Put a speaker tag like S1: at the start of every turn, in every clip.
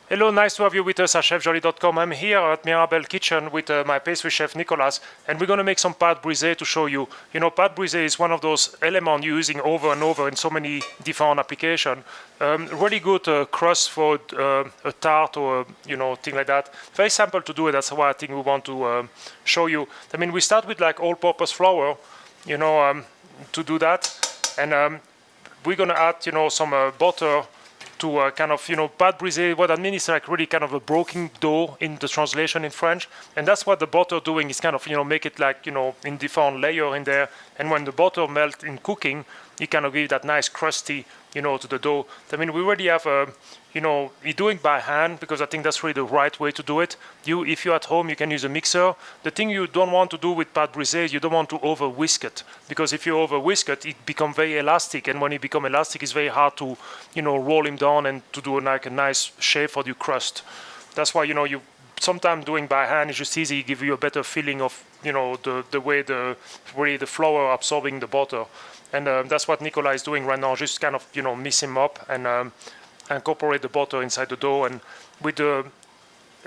S1: Hello, nice to have you with us at chefjoly.com. I'm here at Mirabel Kitchen with my pastry chef Nicolas, and we're going to make some pate brisee to show you. You know, pate brisee is one of those elements you're using over and over in so many different applications. Really good crust for a tart or thing like that. Very simple to do it. That's why I think we want to show you. I mean, we start with like all-purpose flour, to do that, and we're going to add some butter to kind of, pate brisee. What I mean is like really kind of a broken dough in the translation in French. And that's what the butter doing is kind of, make it like, in different layer in there. And when the butter melts in cooking, it kind of give that nice crusty, to the dough. I mean, we already have you're doing by hand because I think that's really the right way to do it. If you're at home, you can use a mixer. The thing you don't want to do with pate brisee is you don't want to over whisk it, because if you over whisk it, it becomes very elastic, and when it becomes elastic, it's very hard to roll him down and to do like a nice shape for your crust. That's why you sometimes doing by hand is just easy, give you a better feeling of the way the flour absorbing the butter, and that's what Nicolas is doing right now. Just kind of mix him up and incorporate the butter inside the dough, and with the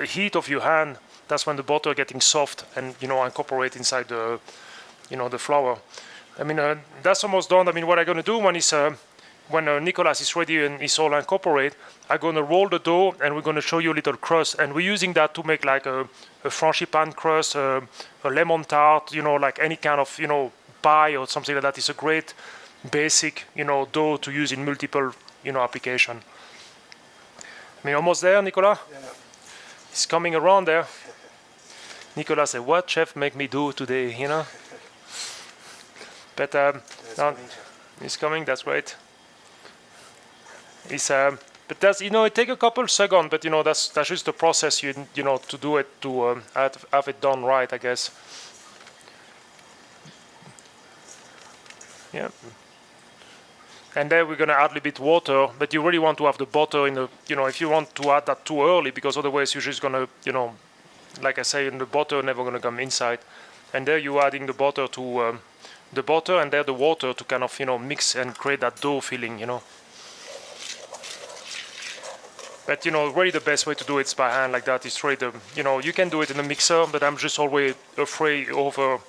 S1: heat of your hand, that's when the butter getting soft and incorporate inside the the flour. I mean, that's almost done. I mean, what I'm going to do when Nicolas is ready and it's all incorporated, I'm going to roll the dough and we're going to show you a little crust, and we're using that to make like a frangipan crust, a lemon tart, like any kind of pie or something like that. It's a great basic dough to use in multiple application. I mean, almost there, Nicolas?
S2: Yeah.
S1: He's coming around there. Nicolas said, what chef make me do today, But he's coming, that's great. But that's, it take a couple seconds, but that's just the process, to do it, to have it done right, I guess. Yeah. And then we're going to add a little bit water, but you really want to have the butter in the, if you want to add that too early, because otherwise you're just going to, like I say, the butter never going to come inside. And there you're adding the butter to the butter, and there the water to kind of, mix and create that dough feeling, But, really the best way to do it is by hand like that. It's really you can do it in a mixer, but I'm just always afraid over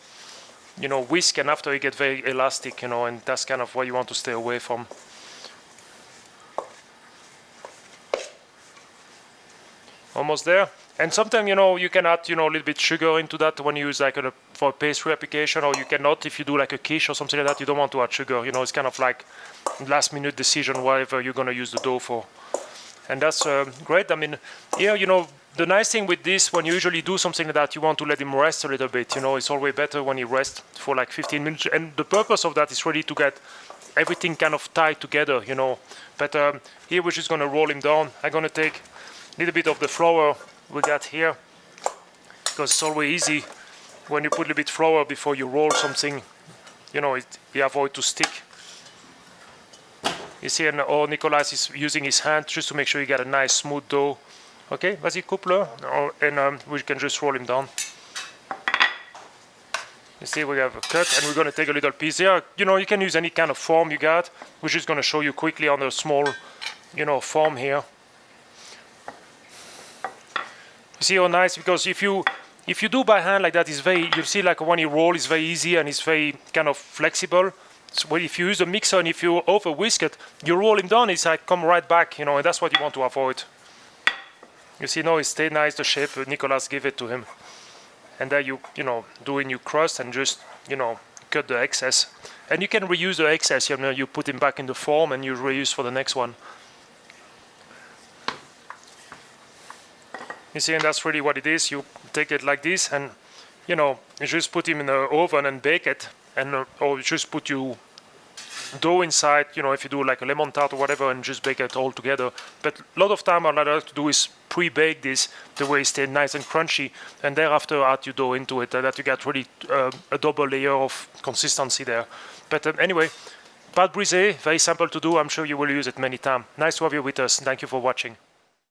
S1: whisk, and after you get very elastic, and that's kind of what you want to stay away from. Almost there. And sometimes, you can add, a little bit sugar into that when you use like for a pastry application, or you cannot if you do like a quiche or something like that. You don't want to add sugar. It's kind of like last minute decision, whatever you're going to use the dough for. And that's great. I mean, here, the nice thing with this, when you usually do something like that, you want to let him rest a little bit. It's always better when he rests for like 15 minutes. And the purpose of that is really to get everything kind of tied together, But here we're just going to roll him down. I'm going to take a little bit of the flour we got here, because it's always easy when you put a little bit flour before you roll something, you avoid to stick. You see, and Nicolas is using his hand just to make sure you get a nice smooth dough. Okay, vas-y, coupe-le, and we can just roll him down. You see, we have a cut, and we're going to take a little piece here. You can use any kind of form you got. We're just going to show you quickly on a small, form here. You see how nice, because if you do by hand like that, it's very, you see like when you roll, it's very easy and it's very kind of flexible. So if you use a mixer and if you over whisk it, you roll him down, it's like come right back, and that's what you want to avoid. You see, now it stay nice, the shape Nicolas gave it to him. And there you doing your crust and just, cut the excess. And you can reuse the excess, you put him back in the form and you reuse for the next one. You see, and that's really what it is. You take it like this and, you just put him in the oven and bake it. And or you just put your dough inside, if you do like a lemon tart or whatever, and just bake it all together. But a lot of time what I like to do is pre-bake this, the way it stays nice and crunchy, and thereafter add your dough into it, that you get really a double layer of consistency there. But anyway, pate brisee, very simple to do. I'm sure you will use it many times. Nice to have you with us. Thank you for watching.